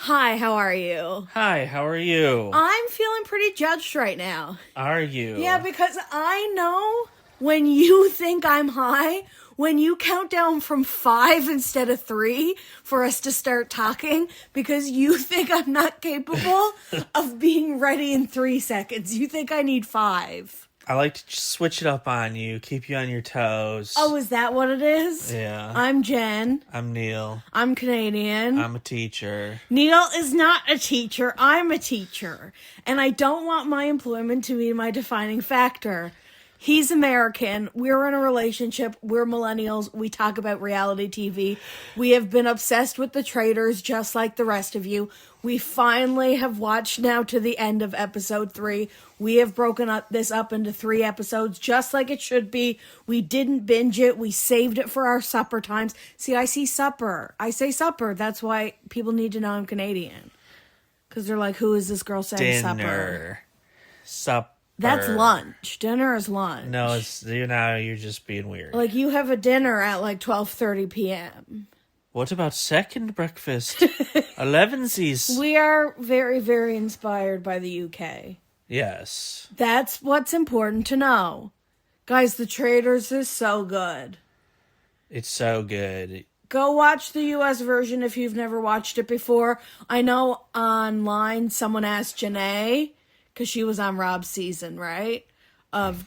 Hi, how are you? Hi, how are you? I'm feeling pretty judged right now. Are you? Yeah, because I know when you think I'm high, when you count down from 5 instead of 3 for us to start talking, because you think I'm not capable of being ready in 3 seconds. You think I need 5. I like to switch it up on you, keep you on your toes. Oh, is that what it is? Yeah. I'm Jen. I'm Neal. I'm Canadian. I'm a teacher. Neal is not a teacher. I'm a teacher. And I don't want my employment to be my defining factor. He's American. We're in a relationship. We're millennials. We talk about reality TV. We have been obsessed with the Traitors just like the rest of you. We finally have watched now to the end of episode 3. We have broken this up into 3 episodes just like it should be. We didn't binge it. We saved it for our supper times. See, I see supper. I say supper. That's why people need to know I'm Canadian. Because they're like, who is this girl saying supper? Supper. That's lunch. Dinner is lunch. No, you're just being weird. Like, you have a dinner at like 12:30 p.m. What about second breakfast? 11sies. We are very, very inspired by the UK. Yes. That's what's important to know. Guys, the Traitors is so good. It's so good. Go watch the US version if you've never watched it before. I know online someone asked Janae, because she was on Rob's season, right, of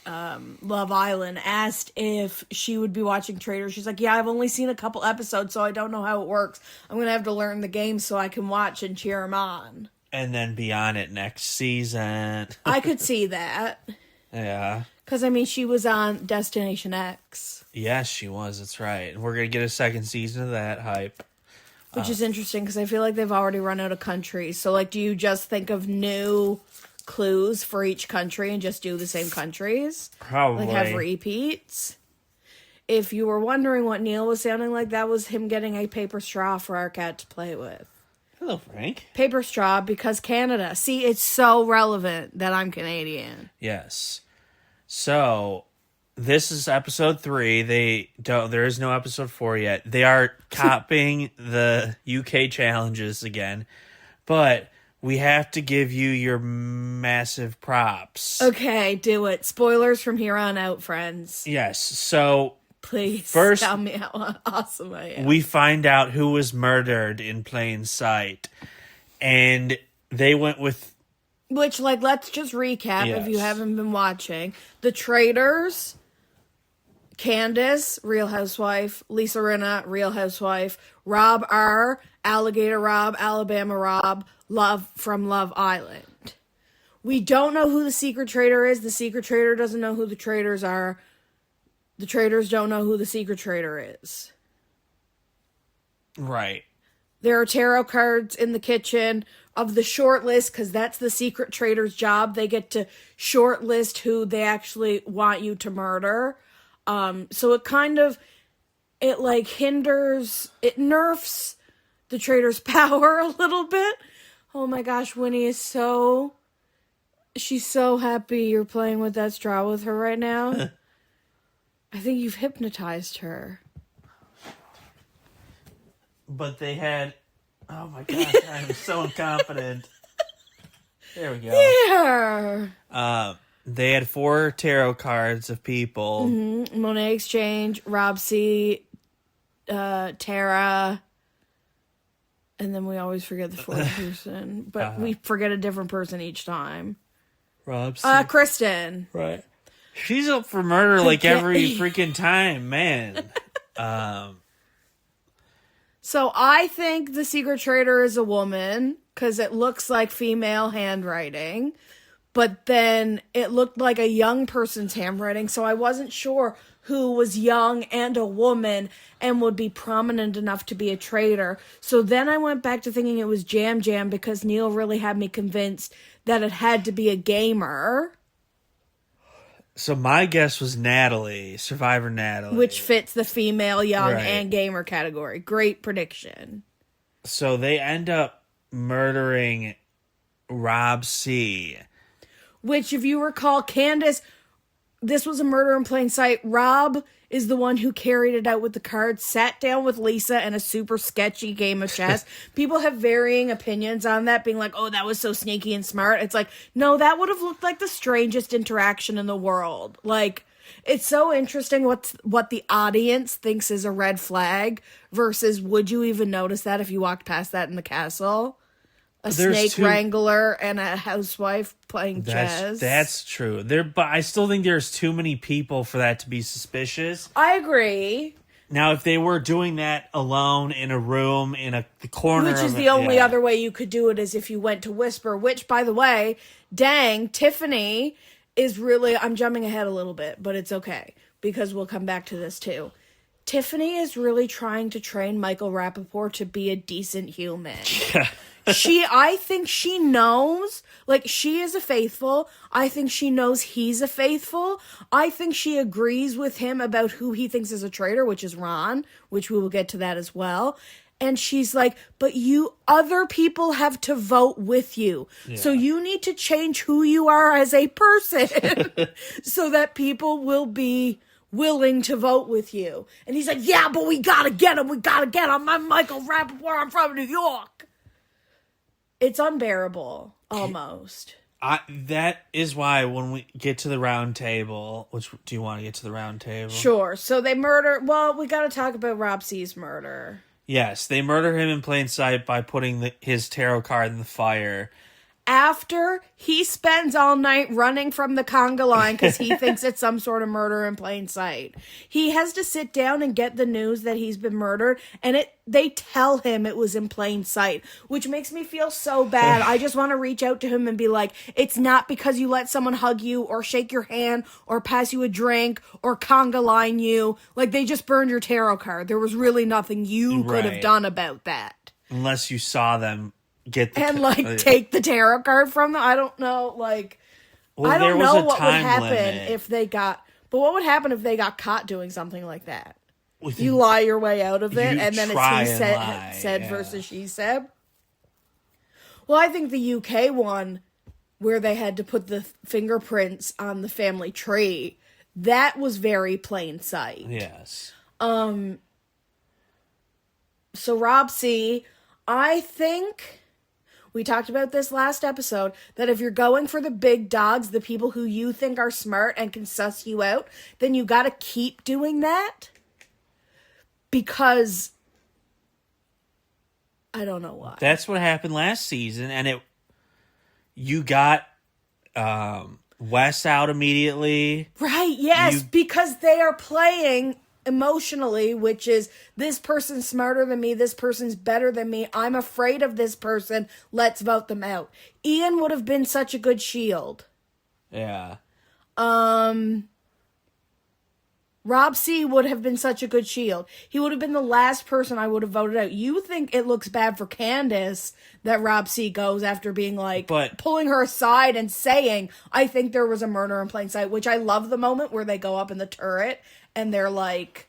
Love Island, asked if she would be watching Traitors. She's like, yeah, I've only seen a couple episodes, so I don't know how it works. I'm going to have to learn the game so I can watch and cheer him on. And then be on it next season. I could see that. Yeah. Because, I mean, she was on Destination X. Yes, she was. That's right. And we're going to get a second season of that hype. Which is interesting, because I feel like they've already run out of countries. So, like, do you just think of new clues for each country and just do the same countries? Probably. Like, have repeats? If you were wondering what Neal was sounding like, that was him getting a paper straw for our cat to play with. Hello, Frank. Paper straw, because Canada. See, it's so relevant that I'm Canadian. Yes. So, this is episode 3. There is no episode 4 yet. They are copying the UK challenges again, but we have to give you your massive props. Okay, do it. Spoilers from here on out, friends. Yes. So, please first, tell me how awesome I am. We find out who was murdered in plain sight, and they went with. Which, like, let's just recap if you haven't been watching. The Traitors, Candace, Real Housewife, Lisa Rinna, Real Housewife, Rob R., Alligator Rob, Alabama Rob, Love from Love Island. We don't know who the secret traitor is. The secret traitor doesn't know who the traitors are. The traitors don't know who the secret traitor is. Right. There are tarot cards in the kitchen of the short list, because that's the secret traitor's job. They get to short list who they actually want you to murder. So it kind of, it nerfs the traitor's power a little bit. Oh my gosh, Winnie is she's so happy you're playing with that straw with her right now. I think you've hypnotized her. But they had... Oh my gosh, I'm so incompetent. There we go. Yeah. They had 4 tarot cards of people. Mm-hmm. Monet Exchange, Rob C., Tara, and then we always forget the 4th person. But we forget a different person each time. Rob C. Kristen. Right. She's up for murder like every freaking time, man. So I think the secret traitor is a woman, because it looks like female handwriting. But then it looked like a young person's handwriting, so I wasn't sure who was young and a woman and would be prominent enough to be a traitor. So then I went back to thinking it was Jam Jam, because Neal really had me convinced that it had to be a gamer. So my guess was Natalie, Survivor Natalie. Which fits the female, young, and gamer category. Great prediction. So they end up murdering Rob C. Which, if you recall, Candace this was a murder in plain sight. Rob is the one who carried it out with the cards, sat down with Lisa in a super sketchy game of chess. People have varying opinions on that, being like, oh, that was so sneaky and smart. It's like, no, that would have looked like the strangest interaction in the world. Like, it's so interesting what the audience thinks is a red flag versus would you even notice that if you walked past that in the castle? Snake wrangler and a housewife playing chess. That's true. But I still think there's too many people for that to be suspicious. I agree. Now, if they were doing that alone in a room in the corner, which is the only other way you could do it is if you went to Whisper. Which, by the way, dang, Tiffany is really. I'm jumping ahead a little bit, but it's okay because we'll come back to this too. Tiffany is really trying to train Michael Rappaport to be a decent human. I think she knows, like, she is a faithful. I think she knows he's a faithful. I think she agrees with him about who he thinks is a traitor, which is Ron, which we will get to that as well. And she's like, but other people have to vote with you. Yeah. So you need to change who you are as a person so that people will be willing to vote with you. And he's like, yeah, but we gotta get him. We gotta get him. I'm Michael Rappaport. I'm from New York. It's unbearable, almost. That is why when we get to the round table, do you want to get to the round table? Sure. So they murder. Well, we got to talk about Rob C's murder. Yes, they murder him in plain sight by putting his tarot card in the fire. After he spends all night running from the conga line because he thinks it's some sort of murder in plain sight. He has to sit down and get the news that he's been murdered, and they tell him it was in plain sight, which makes me feel so bad. I just want to reach out to him and be like, it's not because you let someone hug you or shake your hand or pass you a drink or conga line you. Like, they just burned your tarot card. There was really nothing you could have done about that. Unless you saw them take the tarot card from them. I don't know, I don't know what would happen if they got. But what would happen if they got caught doing something like that? You lie your way out of it, and then it's he said versus she said. Well, I think the UK one, where they had to put the fingerprints on the family tree, that was very plain sight. Yes. So Rob C, I think. We talked about this last episode, that if you're going for the big dogs, the people who you think are smart and can suss you out, then you got to keep doing that. Because I don't know why. That's what happened last season, and you got Wes out immediately. Right, yes, because they are playing emotionally, which is, this person's smarter than me, this person's better than me, I'm afraid of this person, let's vote them out. Ian would have been such a good shield. Yeah. Rob C would have been such a good shield. He would have been the last person I would have voted out. You think it looks bad for Candace that Rob C goes after being pulling her aside and saying, I think there was a murder in plain sight, which I love the moment where they go up in the turret and they're like,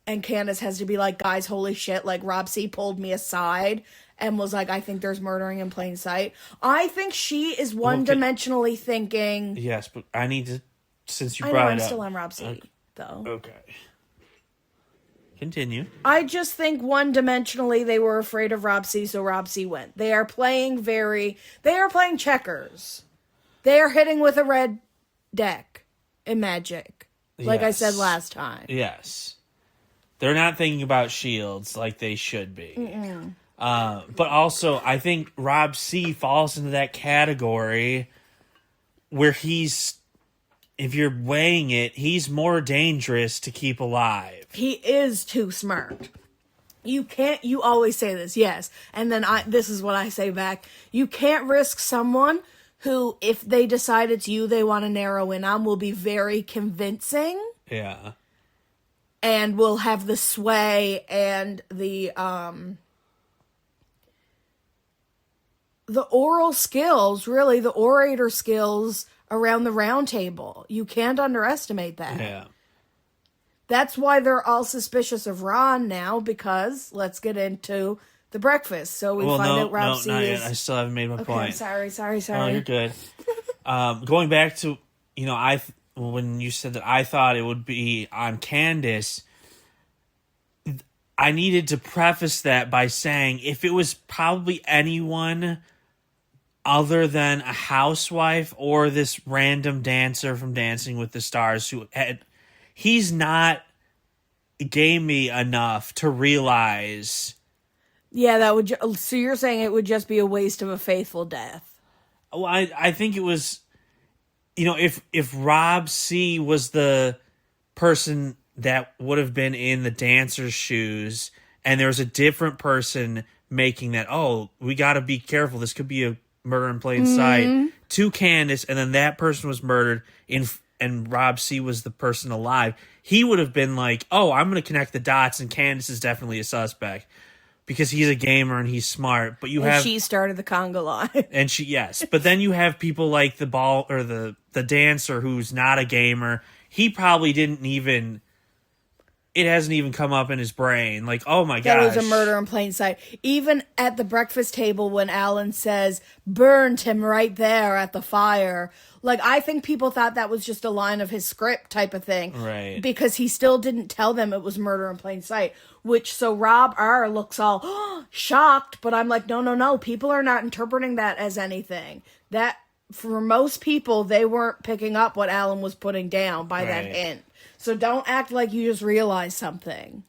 and Candace has to be like, guys, holy shit, Rob C pulled me aside and was like, I think there's murdering in plain sight. I think she is one-dimensionally thinking. Yes, but I need to, since you brought it up. I'm still on Rob C, though. Okay. Continue. I just think one-dimensionally they were afraid of Rob C, so Rob C went. They are playing checkers. They are hitting with a red deck in Magic. Like I said last time. Yes. They're not thinking about shields like they should be. But also, I think Rob C falls into that category where if you're weighing it, he's more dangerous to keep alive. He is too smart. You always say this, yes. And then this is what I say back. You can't risk someone who, if they decide it's you they want to narrow in on, will be very convincing. Yeah. And will have the sway and the oral skills, really, the orator skills around the round table. You can't underestimate that. Yeah. That's why they're all suspicious of Ron now, because let's get into the breakfast. So we find out Rob C is... I still haven't made my point. I'm sorry. Oh, you're good. Going back to, when you said that I thought it would be on Candace, I needed to preface that by saying if it was probably anyone other than a housewife or this random dancer from Dancing with the Stars he's not gamey enough to realize. Yeah, that would. So you're saying it would just be a waste of a faithful death? Well, I think it was, if Rob C was the person that would have been in the dancer's shoes, and there was a different person making that, oh, we got to be careful. This could be a murder in plain sight to Candace, and then that person was murdered and Rob C was the person alive. He would have been like, oh, I'm going to connect the dots, and Candace is definitely a suspect because he's a gamer and he's smart. But she started the conga line, and yes. But then you have people like the dancer who's not a gamer. He probably didn't even. It hasn't even come up in his brain. Like, oh my gosh. That was a murder in plain sight. Even at the breakfast table when Alan says, burned him right there at the fire. Like, I think people thought that was just a line of his script type of thing. Right. Because he still didn't tell them it was murder in plain sight. So Rob R. looks all shocked. But I'm like, no. People are not interpreting that as anything. That, for most people, they weren't picking up what Alan was putting down by that hint. So don't act like you just realized something.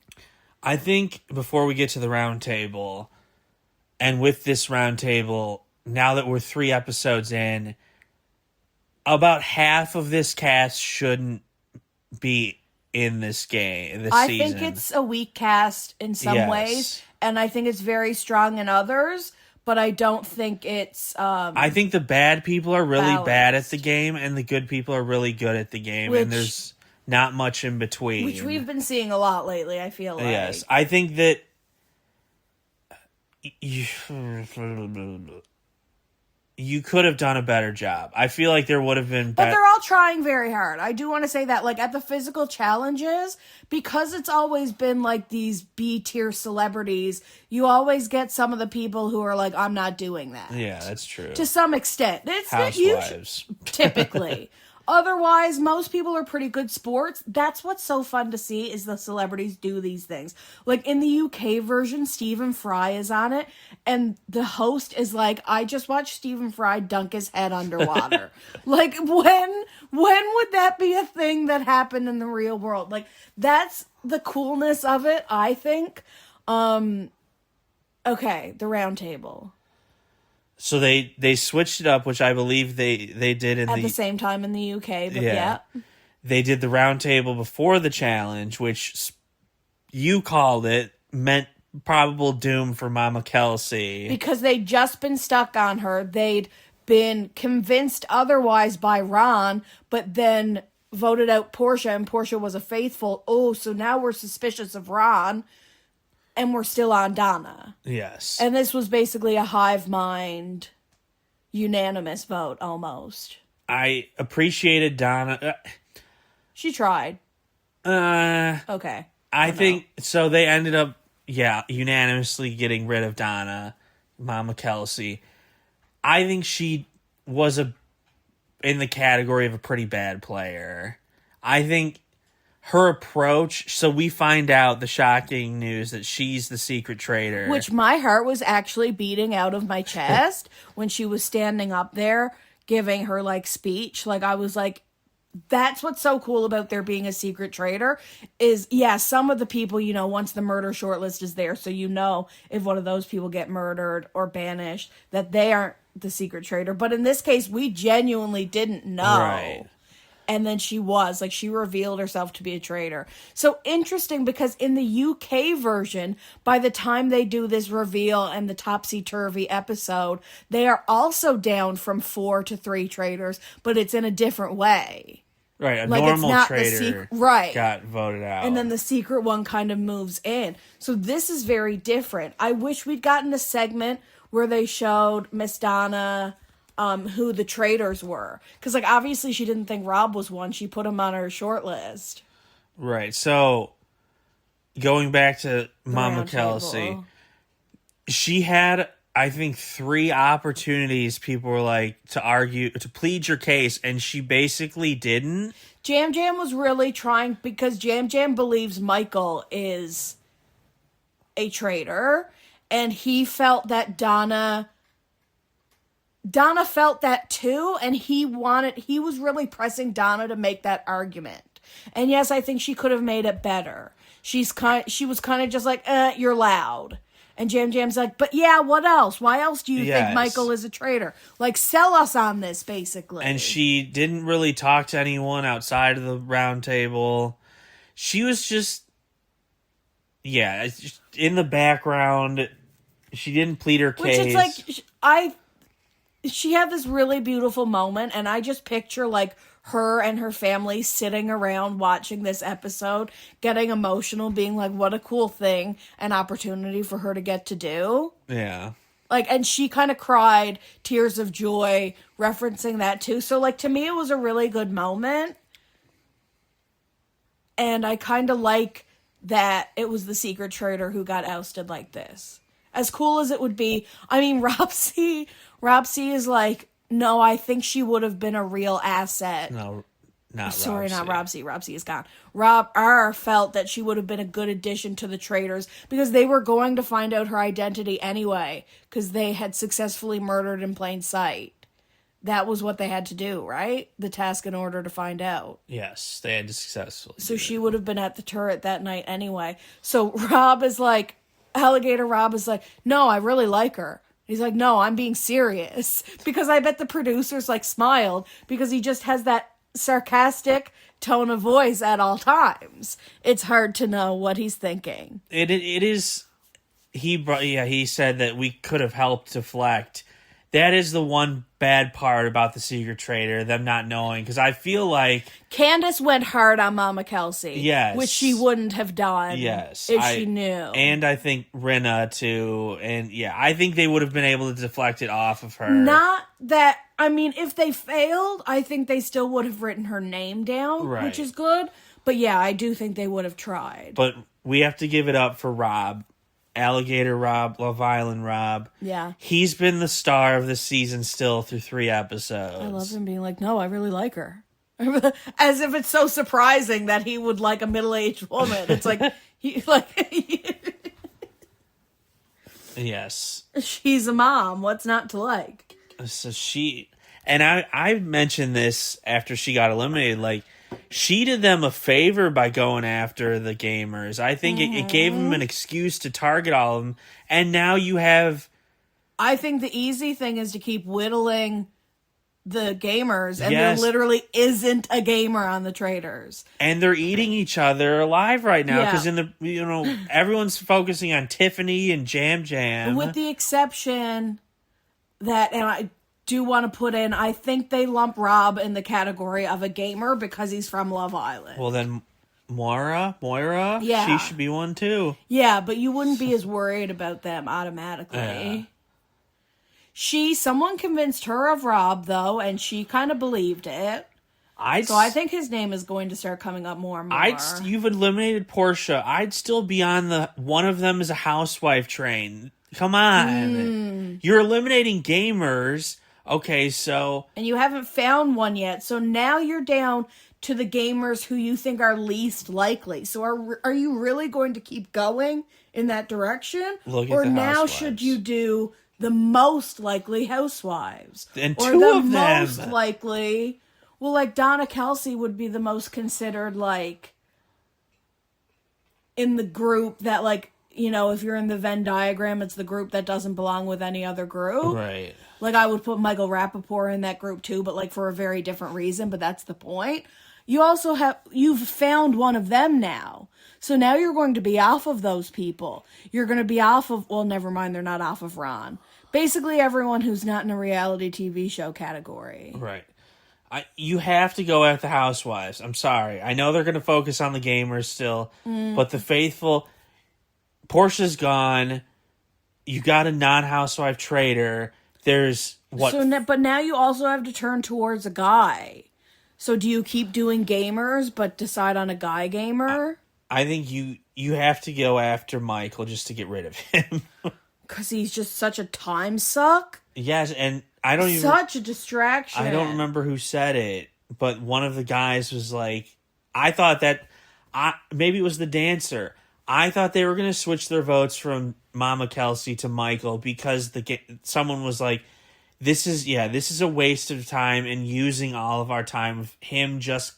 I think before we get to the round table, and with this round table, now that we're 3 episodes in, about half of this cast shouldn't be in this season. I think it's a weak cast in some ways, and I think it's very strong in others, but I don't think it's... I think the bad people are really bad at the game, and the good people are really good at the game, and there's... not much in between. Which we've been seeing a lot lately, I feel like. Yes. I think that you could have done a better job. I feel like there would have been better. But they're all trying very hard. I do want to say that, like, at the physical challenges, because it's always been, like, these B-tier celebrities, you always get some of the people who are like, I'm not doing that. Yeah, that's true. To some extent. It's Housewives. Typically. Otherwise, most people are pretty good sports. That's what's so fun to see is the celebrities do these things. Like in the UK version, Stephen Fry is on it, and the host is like, I just watched Stephen Fry dunk his head underwater. Like, when would that be a thing that happened in the real world? Like, that's the coolness of it, I think. Okay, the round table. So they switched it up, which I believe they did at the same time in the UK, but yeah. They did the round table before the challenge, which you called it, meant probable doom for Mama Kelsey. Because they'd just been stuck on her. They'd been convinced otherwise by Ron, but then voted out Portia, and Portia was a faithful. Oh, so now we're suspicious of Ron. And we're still on Donna. Yes. And this was basically a hive mind, unanimous vote, almost. I appreciated Donna. She tried. Okay. I think, so they ended up, unanimously getting rid of Donna, Mama Kelsey. I think she was in the category of a pretty bad player. I think... her approach, so we find out the shocking news that she's the secret traitor. Which my heart was actually beating out of my chest when she was standing up there giving her, like, speech. Like, I was like, that's what's so cool about there being a secret traitor is, some of the people, once the murder shortlist is there, so if one of those people get murdered or banished, that they aren't the secret traitor. But in this case, we genuinely didn't know. Right. And then she revealed herself to be a traitor. So interesting, because in the UK version, by the time they do this reveal and the topsy-turvy episode, they are also down from 4 to 3 traitors, but it's in a different way. Right, a normal traitor got voted out. And then the secret one kind of moves in. So this is very different. I wish we'd gotten a segment where they showed Miss Donna... who the traitors were. Because, like, obviously she didn't think Rob was one. She put him on her short list. Right. So, going back to Mama Kelsey, she had I think 3 opportunities people were like to argue, to plead your case, and she basically didn't. Jam Jam was really trying because Jam Jam believes Michael is a traitor, and he felt that Donna felt that too, and he was really pressing Donna to make that argument. And yes, I think she could have made it better. She was kind of just like, you're loud. And Jam Jam's like, but yeah, what else? Why else do you think Michael is a traitor? Like, sell us on this, basically. And she didn't really talk to anyone outside of the round table. She was just, in the background. She didn't plead her case. Which is like, she had this really beautiful moment, and I just picture, like, her and her family sitting around watching this episode, getting emotional, being like, what a cool thing, an opportunity for her to get to do. Yeah. Like, and she kind of cried tears of joy referencing that too. So, like, to me, it was a really good moment. And I kind of like that it was the secret traitor who got ousted like this. As cool as it would be. I mean, Robsy is like, no, I think she would have been a real asset. No, not Sorry, Robsy. not Robsy. Robsy is gone. Rob R felt that she would have been a good addition to the Traitors because they were going to find out her identity anyway because they had successfully murdered in plain sight. That was what they had to do, right? The task in order to find out. Yes, they had to successfully. So she would have been at the turret that night anyway. So Alligator Rob is like, no, I really like her. He's like, no, I'm being serious. Because I bet the producers, like, smiled because he just has that sarcastic tone of voice at all times. It's hard to know what he's thinking. It is. He said that we could have helped deflect. That is the one bad part about the secret traitor, them not knowing, because I feel like Candace went hard on Mama Kelsey. Yes. Which she wouldn't have done if she knew. And I think Rinna, too. And, I think they would have been able to deflect it off of her. Not that, I mean, if they failed, I think they still would have written her name down, which is good. But, I do think they would have tried. But we have to give it up for Rob. Alligator Rob, Love Island Rob. Yeah. He's been the star of the season still through 3 episodes. I love him being like, no, I really like her. As if it's so surprising that he would like a middle-aged woman. It's like, yes. She's a mom. What's not to like? So I mentioned this after she got eliminated, like, she did them a favor by going after the gamers. I think it gave them an excuse to target all of them. And now you have... I think the easy thing is to keep whittling the gamers. And there literally isn't a gamer on the Traitors. And they're eating each other alive right now. Because everyone's focusing on Tiffany and Jam Jam. With the exception that... and I do want to put in, I think they lump Rob in the category of a gamer because he's from Love Island. Well, then Moira, she should be one too. Yeah, but you wouldn't be as worried about them automatically. Someone convinced her of Rob, though, and she kind of believed it. So I think his name is going to start coming up more and more. You've eliminated Portia. I'd still be on the one of them is a housewife train. Come on. You're eliminating gamers. Okay, so... And you haven't found one yet, so now you're down to the gamers who you think are least likely. So are you really going to keep going in that direction? Or now should you do the most likely housewives? And or two the of them. most likely... Well, like, Donna Kelsey would be the most considered, like, in the group that, like, if you're in the Venn diagram, it's the group that doesn't belong with any other group. Right. Like, I would put Michael Rappaport in that group, too, but, like, for a very different reason, but that's the point. You've found one of them now. So now you're going to be off of those people. You're going to be off of, well, never mind, they're not off of Ron. Basically everyone who's not in a reality TV show category. Right. You have to go at the housewives. I'm sorry. I know they're going to focus on the gamers still, but the faithful... Portia's gone. You got a non-housewife traitor. There's what? But now you also have to turn towards a guy. So do you keep doing gamers, but decide on a guy gamer? I think you have to go after Michael just to get rid of him. because he's just such a time suck. Yes, and I don't even... Such a distraction. I don't remember who said it, but one of the guys was like, I thought that... maybe it was the dancer. I thought they were going to switch their votes from Mama Kelsey to Michael because someone was like, this is a waste of time and using all of our time of him just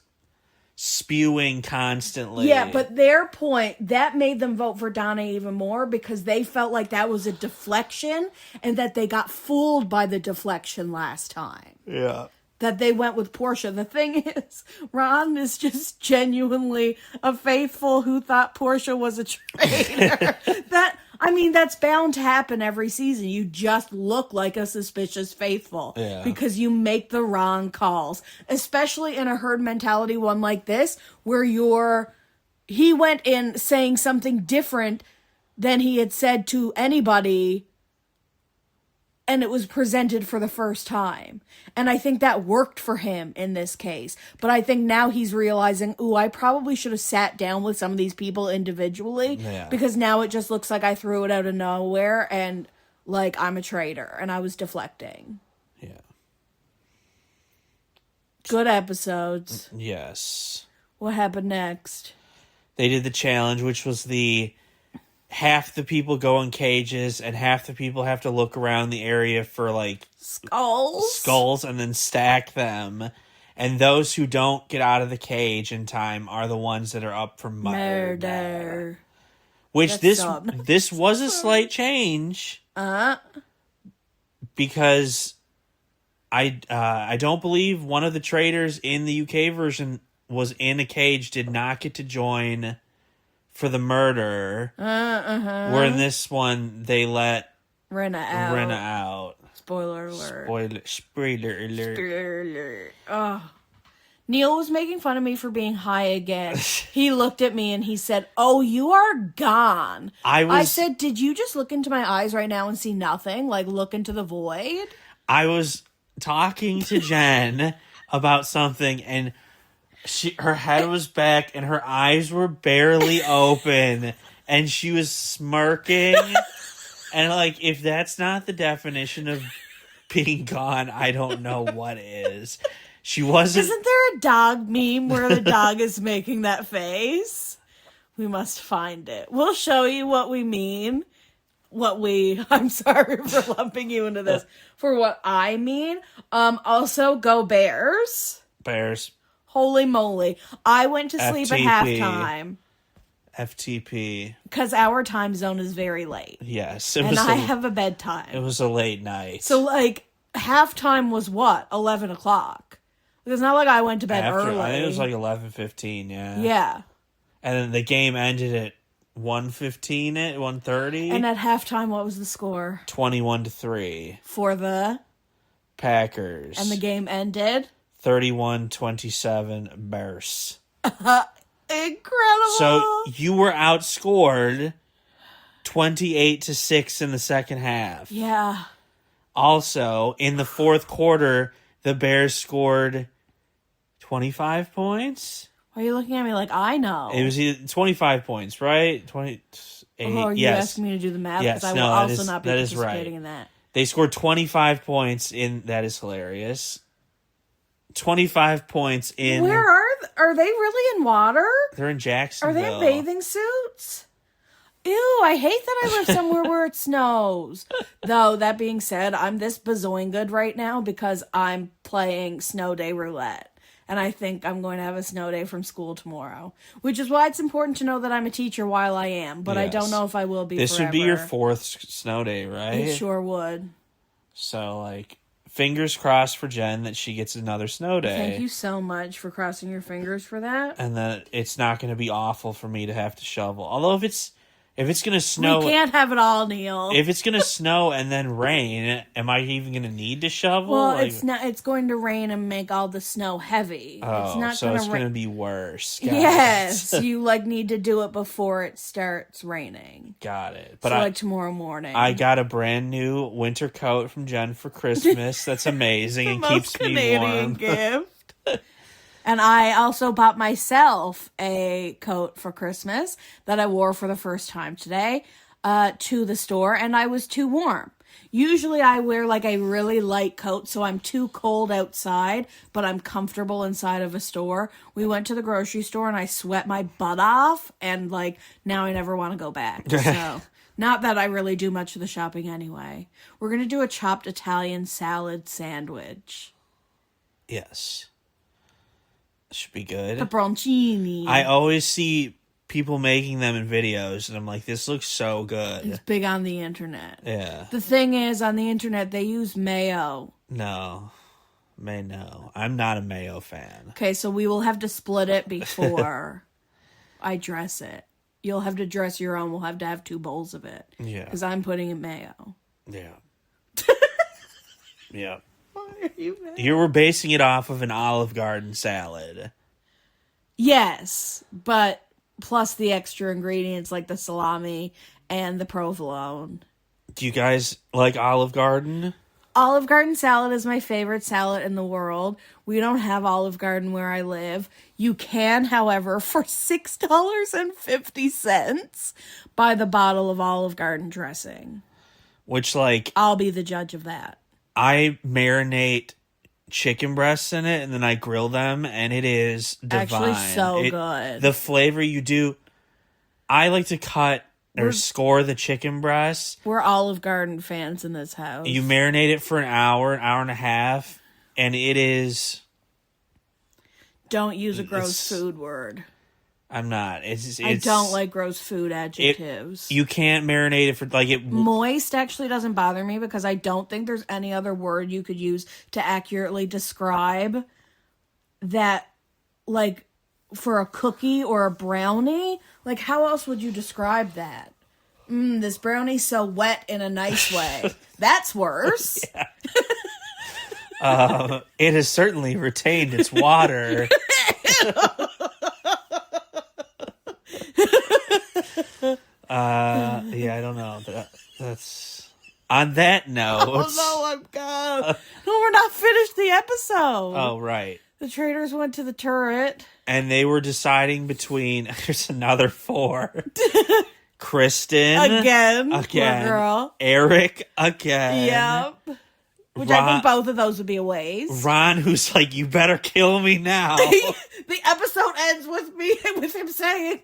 spewing constantly. Yeah, but their point, that made them vote for Donna even more because they felt like that was a deflection and that they got fooled by the deflection last time. Yeah. That they went with Portia. The thing is, Ron is just genuinely a faithful who thought Portia was a traitor. That's bound to happen every season. You just look like a suspicious faithful because you make the wrong calls, especially in a herd mentality one like this, where he went in saying something different than he had said to anybody, and it was presented for the first time. And I think that worked for him in this case. But I think now he's realizing, I probably should have sat down with some of these people individually. Yeah. Because now it just looks like I threw it out of nowhere and like I'm a traitor and I was deflecting. Yeah. Good episodes. Yes. What happened next? They did the challenge, which was half the people go in cages and half the people have to look around the area for like skulls and then stack them. And those who don't get out of the cage in time are the ones that are up for murder. Which this was a slight change. Because I don't believe one of the traitors in the UK version was in a cage, did not get to join for the murder, where in this one they let Rinna out. Spoiler alert. Spoiler alert. Oh. Neal was making fun of me for being high again. He looked at me and he said, "Oh, you are gone." I said, "Did you just look into my eyes right now and see nothing? Like look into the void?" I was talking to Jen about something and her head was back and her eyes were barely open and she was smirking. And like, if that's not the definition of being gone, I don't know what is. She wasn't... Isn't there a dog meme where the dog is making that face? We must find it. We'll show you what we mean. I'm sorry for lumping you into this. For what I mean. Also, go Bears. Bears. Holy moly. I went to sleep FTP. at halftime. FTP. Because our time zone is very late. Yes. I have a bedtime. It was a late night. So, like, halftime was what? 11 o'clock. It's not like I went to bed early. I think it was like 11:15, yeah. Yeah. And then the game ended at 1:15, at 1:30. And at halftime, what was the score? 21-3. For the? Packers. And the game ended? 31-27 Bears. Incredible. So you were outscored 28-6 in the second half. Yeah. Also, in the fourth quarter, the Bears scored 25 points. Why are you looking at me like I know? It was 25 points, right? 28. Oh, are you asking me to do the math? Yes, I will also not be participating in that. They scored 25 points in... That is hilarious. 25 points in... Where are they really in water? They're in Jacksonville. Are they in bathing suits? Ew, I hate that I live somewhere where it snows. Though, that being said, I'm this bazoingood right now because I'm playing snow day roulette. And I think I'm going to have a snow day from school tomorrow. Which is why it's important to know that I'm a teacher while I am. But yes. I don't know if I will be This forever. would be your fourth snow day, right? It sure would. So, like... Fingers crossed for Jen that she gets another snow day. Thank you so much for crossing your fingers for that. And that it's not going to be awful for me to have to shovel. Although if it's going to snow... We can't have it all, Neal. If it's going to snow and then rain, am I even going to need to shovel? Well, it's going to rain and make all the snow heavy. Oh, it's going to be worse. Yes, you need to do it before it starts raining. Got it. But tomorrow morning. I got a brand new winter coat from Jen for Christmas. That's amazing and keeps me warm. Gift. And I also bought myself a coat for Christmas that I wore for the first time today. to the store, and I was too warm. Usually I wear like a really light coat, so I'm too cold outside, but I'm comfortable inside of a store. We went to the grocery store and I sweat my butt off, and like now I never want to go back. So not that I really do much of the shopping anyway. We're going to do a chopped Italian salad sandwich. Yes. Should be good. Pepperoncini. I always see people making them in videos, and I'm like, this looks so good. It's big on the internet. Yeah. The thing is, on the internet, they use mayo. No. I'm not a mayo fan. Okay, so we will have to split it before I dress it. You'll have to dress your own. We'll have to have 2 bowls of it. Yeah. Because I'm putting in mayo. Yeah. Yeah. Why are you mad? You were basing it off of an Olive Garden salad. Yes, but plus the extra ingredients like the salami and the provolone. Do you guys like Olive Garden? Olive Garden salad is my favorite salad in the world. We don't have Olive Garden where I live. You can, however, for $6.50 buy the bottle of Olive Garden dressing. Which, like, I'll be the judge of that. I marinate chicken breasts in it, and then I grill them, and it is divine. Actually so good. The flavor you do... I like to cut or score the chicken breasts. We're Olive Garden fans in this house. You marinate it for an hour and a half, and it is... Don't use a gross food word. I'm not. It's I don't like gross food adjectives. You can't marinate it for, like, it... Moist actually doesn't bother me because I don't think there's any other word you could use to accurately describe that, like, for a cookie or a brownie. Like, how else would you describe that? This brownie's so wet in a nice way. That's worse. It has certainly retained its water. Yeah, I don't know. That's on that note. Oh no, I'm gone. No, we're not finished the episode. Oh, right. The Traitors went to the turret. And they were deciding between, there's another 4. Kristen. Again. Poor girl. Eric. Again. Yep. Which I think both of those would be a waste. Ron, who's like, you better kill me now. The episode ends with him saying,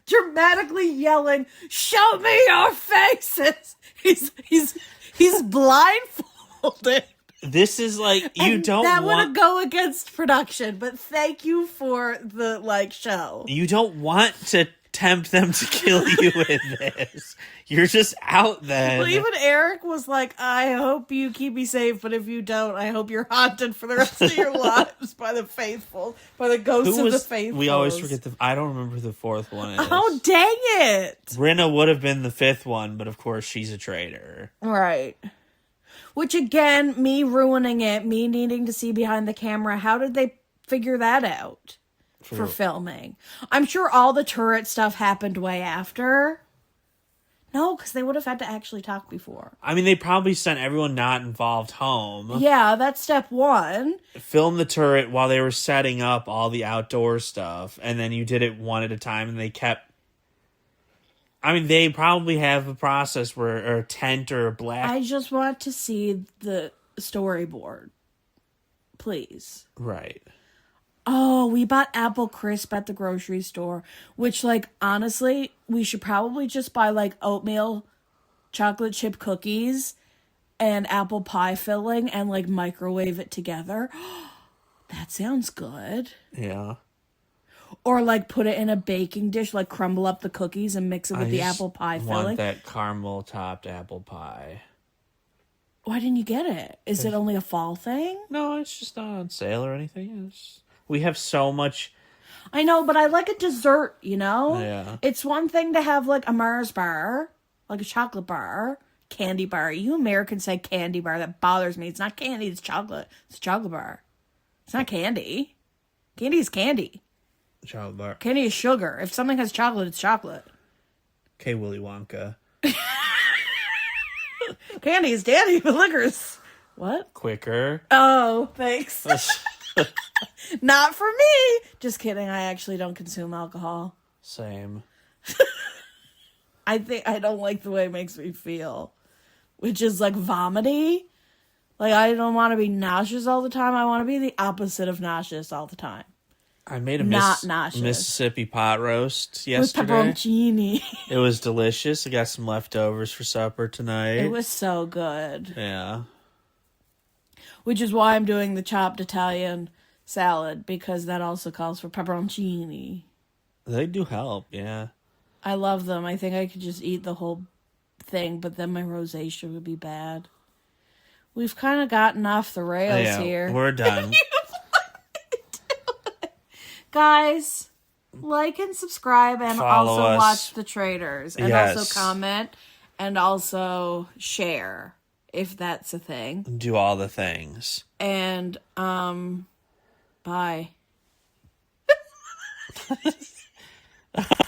dramatically yelling, "Show me your faces." He's blindfolded. This is like, that would go against production, but thank you for the show. You don't want to tempt them to kill you in this. You're just out then. Well, even Eric was like, "I hope you keep me safe, but if you don't, I hope you're haunted for the rest of your lives by the faithful, by the ghosts of the faithful." We always forget I don't remember who the 4th one is. Oh, dang it! Rinna would have been the 5th one, but of course she's a traitor. Right. Which again, me ruining it, me needing to see behind the camera. How did they figure that out for filming? I'm sure all the turret stuff happened way after. No, because they would have had to actually talk before. I mean, they probably sent everyone not involved home. Yeah, that's step 1. Film the turret while they were setting up all the outdoor stuff, and then you did it one at a time, and they kept... I mean, they probably have a process where or a tent or a black... I just want to see the storyboard. Please. Right. Oh, we bought apple crisp at the grocery store, which, honestly, we should probably just buy, oatmeal chocolate chip cookies and apple pie filling and, microwave it together. That sounds good. Yeah. Or, put it in a baking dish, crumble up the cookies and mix it with the apple pie filling. I want that caramel-topped apple pie. Why didn't you get it? Is it only a fall thing? No, it's just not on sale or anything. We have so much... I know, but I like a dessert, you know? Yeah. It's one thing to have, a Mars bar, a chocolate bar, candy bar. You Americans say candy bar. That bothers me. It's not candy, it's chocolate. It's a chocolate bar. It's not candy. Candy is candy. Chocolate bar. Candy is sugar. If something has chocolate, it's chocolate. Okay, Willy Wonka. Candy is dandy, but liquor's... What? Quicker. Oh, thanks. Not for me. Just kidding. I actually don't consume alcohol. Same. I think I don't like the way it makes me feel, which is like vomity. Like, I don't want to be nauseous all the time. I want to be the opposite of nauseous all the time. I made a Not nauseous. Mississippi pot roast With yesterday. pepperoncini. It was delicious. I got some leftovers for supper tonight. It was so good. Yeah. Which is why I'm doing the chopped Italian salad, because that also calls for pepperoncini. They do help, yeah. I love them. I think I could just eat the whole thing, but then my rosacea would be bad. We've kind of gotten off the rails here. We're done. Guys, like and subscribe, and Follow also us. watch the Traitors. And Yes. also comment, and also share, if that's a thing. Do all the things. And, bye.